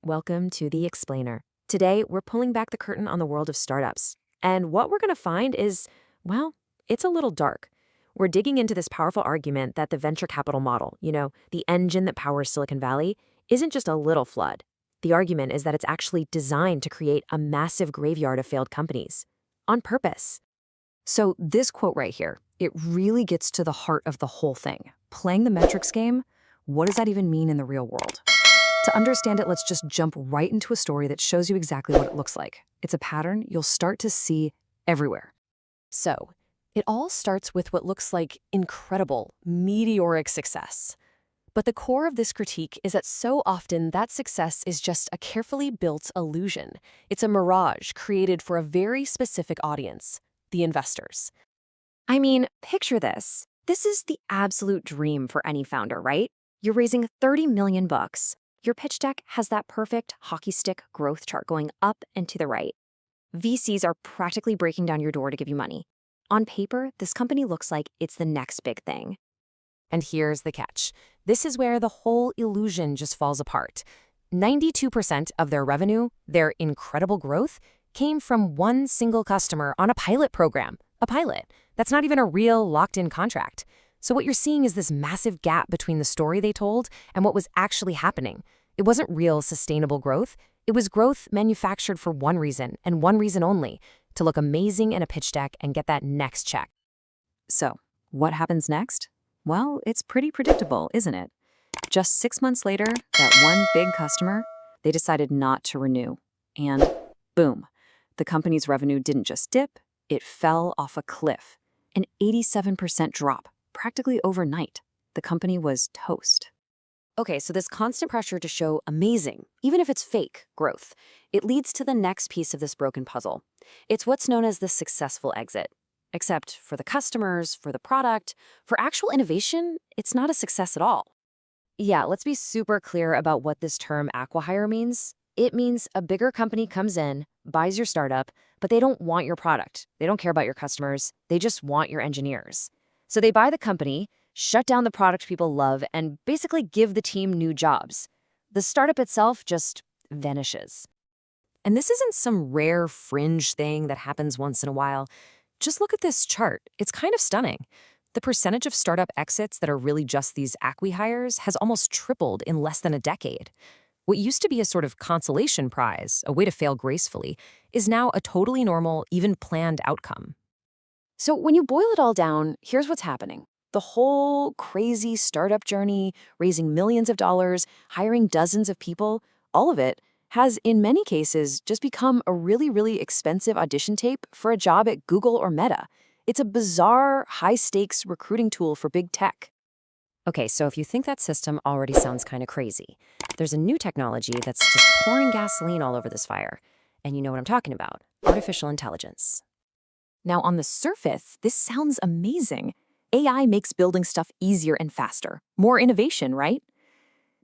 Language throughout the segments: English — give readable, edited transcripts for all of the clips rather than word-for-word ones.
Welcome to The Explainer. Today, we're pulling back the curtain on the world of startups. And what we're going to find is, well, it's a little dark. We're digging into this powerful argument that the venture capital model, the engine that powers Silicon Valley, isn't just a little flood. The argument is that it's actually designed to create a massive graveyard of failed companies. On purpose. So this quote right here, it really gets to the heart of the whole thing. Playing the metrics game, what does that even mean in the real world? To understand it, let's just jump right into a story that shows you exactly what it looks like. It's a pattern you'll start to see everywhere. So, it all starts with what looks like incredible, meteoric success. But the core of this critique is that so often that success is just a carefully built illusion. It's a mirage created for a very specific audience, the investors. I mean, picture this. This is the absolute dream for any founder, right? You're raising 30 million bucks. Your pitch deck has that perfect hockey stick growth chart going up and to the right. VCs are practically breaking down your door to give you money. On paper, this company looks like it's the next big thing. And here's the catch. This is where the whole illusion just falls apart. 92% of their revenue, their incredible growth, came from one single customer on a pilot program. A pilot. That's not even a real locked-in contract. So what you're seeing is this massive gap between the story they told and what was actually happening. It wasn't real sustainable growth. It was growth manufactured for one reason, and one reason only, to look amazing in a pitch deck and get that next check. So, what happens next? Well, it's pretty predictable, isn't it? Just 6 months later, that one big customer, they decided not to renew. And boom, the company's revenue didn't just dip, it fell off a cliff. An 87% drop, practically overnight. The company was toast. Okay, so this constant pressure to show amazing, even if it's fake, growth, it leads to the next piece of this broken puzzle. It's what's known as the successful exit. Except for the customers, for the product, for actual innovation, it's not a success at all. Yeah, let's be super clear about what this term acqui-hire means. It means a bigger company comes in, buys your startup, but they don't want your product. They don't care about your customers. They just want your engineers. So they buy the company, shut down the product people love, and basically give the team new jobs. The startup itself just vanishes. And this isn't some rare fringe thing that happens once in a while. Just look at this chart. It's kind of stunning. The percentage of startup exits that are really just these acqui-hires has almost tripled in less than a decade. What used to be a sort of consolation prize, a way to fail gracefully, is now a totally normal, even planned outcome. So when you boil it all down, here's what's happening. The whole crazy startup journey, raising millions of dollars, hiring dozens of people, all of it has, in many cases, just become a really, really expensive audition tape for a job at Google or Meta. It's a bizarre, high-stakes recruiting tool for big tech. Okay, so if you think that system already sounds kind of crazy, there's a new technology that's just pouring gasoline all over this fire. And you know what I'm talking about, artificial intelligence. Now, on the surface, this sounds amazing. AI makes building stuff easier and faster. More innovation, right?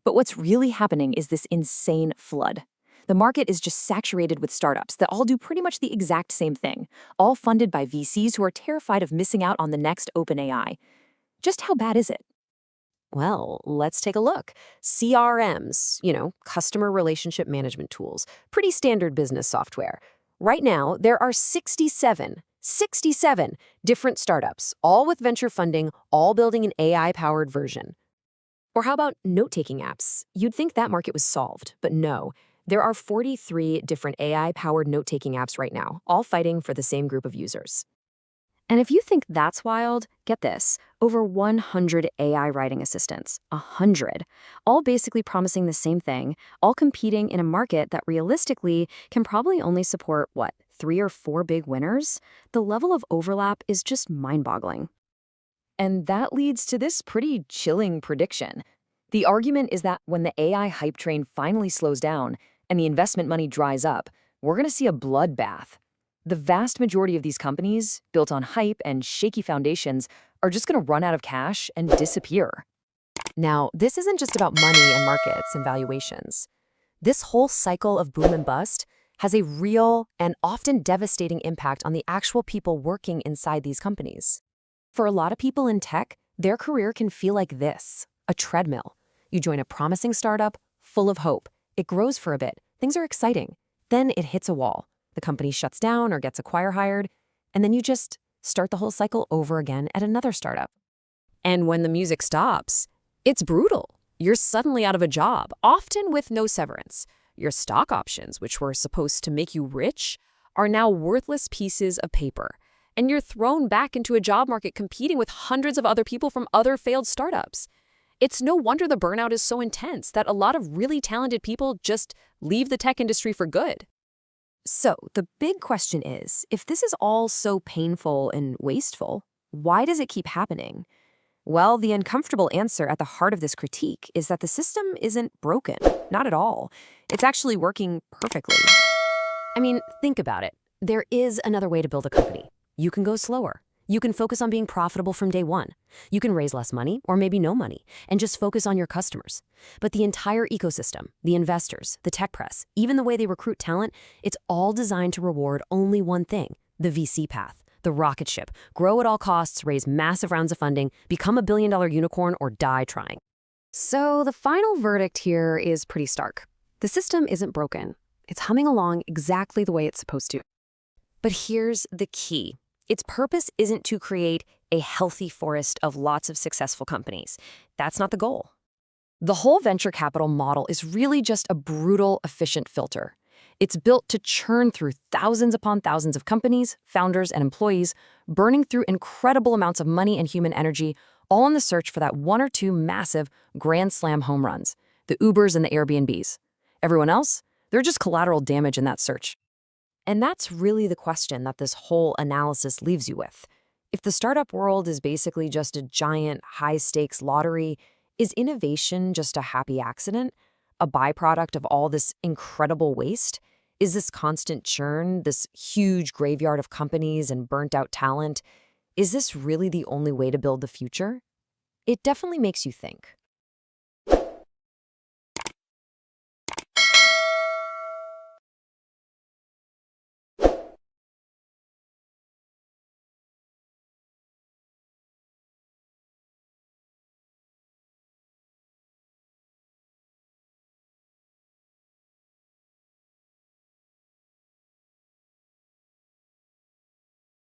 But what's really happening is this insane flood. The market is just saturated with startups that all do pretty much the exact same thing, all funded by VCs who are terrified of missing out on the next OpenAI. Just how bad is it? Well, let's take a look. CRMs, customer relationship management tools, pretty standard business software. Right now, there are 67 different startups, all with venture funding, all building an AI-powered version. Or how about note-taking apps? You'd think that market was solved, but no. There are 43 different AI-powered note-taking apps right now, all fighting for the same group of users. And if you think that's wild, get this, over 100 AI writing assistants, 100, all basically promising the same thing, all competing in a market that realistically can probably only support, 3 or 4 big winners? The level of overlap is just mind-boggling. And that leads to this pretty chilling prediction. The argument is that when the AI hype train finally slows down and the investment money dries up, we're going to see a bloodbath. The vast majority of these companies, built on hype and shaky foundations, are just going to run out of cash and disappear. Now, this isn't just about money and markets and valuations. This whole cycle of boom and bust has a real and often devastating impact on the actual people working inside these companies. For a lot of people in tech, their career can feel like this, a treadmill. You join a promising startup, full of hope. It grows for a bit. Things are exciting. Then it hits a wall. The company shuts down or gets hired, and then you just start the whole cycle over again at another startup. And when the music stops, it's brutal. You're suddenly out of a job, often with no severance. Your stock options, which were supposed to make you rich, are now worthless pieces of paper. And you're thrown back into a job market competing with hundreds of other people from other failed startups. It's no wonder the burnout is so intense that a lot of really talented people just leave the tech industry for good. So the big question is, if this is all so painful and wasteful, why does it keep happening? Well, the uncomfortable answer at the heart of this critique is that the system isn't broken. Not at all. It's actually working perfectly. I mean, think about it. There is another way to build a company. You can go slower. You can focus on being profitable from day one. You can raise less money, or maybe no money, and just focus on your customers. But the entire ecosystem, the investors, the tech press, even the way they recruit talent, it's all designed to reward only one thing: the VC path, the rocket ship, grow at all costs, raise massive rounds of funding, become a billion-dollar unicorn, or die trying. So the final verdict here is pretty stark. The system isn't broken. It's humming along exactly the way it's supposed to. But here's the key. Its purpose isn't to create a healthy forest of lots of successful companies. That's not the goal. The whole venture capital model is really just a brutal, efficient filter. It's built to churn through thousands upon thousands of companies, founders, and employees, burning through incredible amounts of money and human energy, all in the search for that one or two massive grand slam home runs, the Ubers and the Airbnbs. Everyone else, they're just collateral damage in that search. And that's really the question that this whole analysis leaves you with. If the startup world is basically just a giant, high-stakes lottery, is innovation just a happy accident? A byproduct of all this incredible waste? Is this constant churn, this huge graveyard of companies and burnt-out talent, is this really the only way to build the future? It definitely makes you think.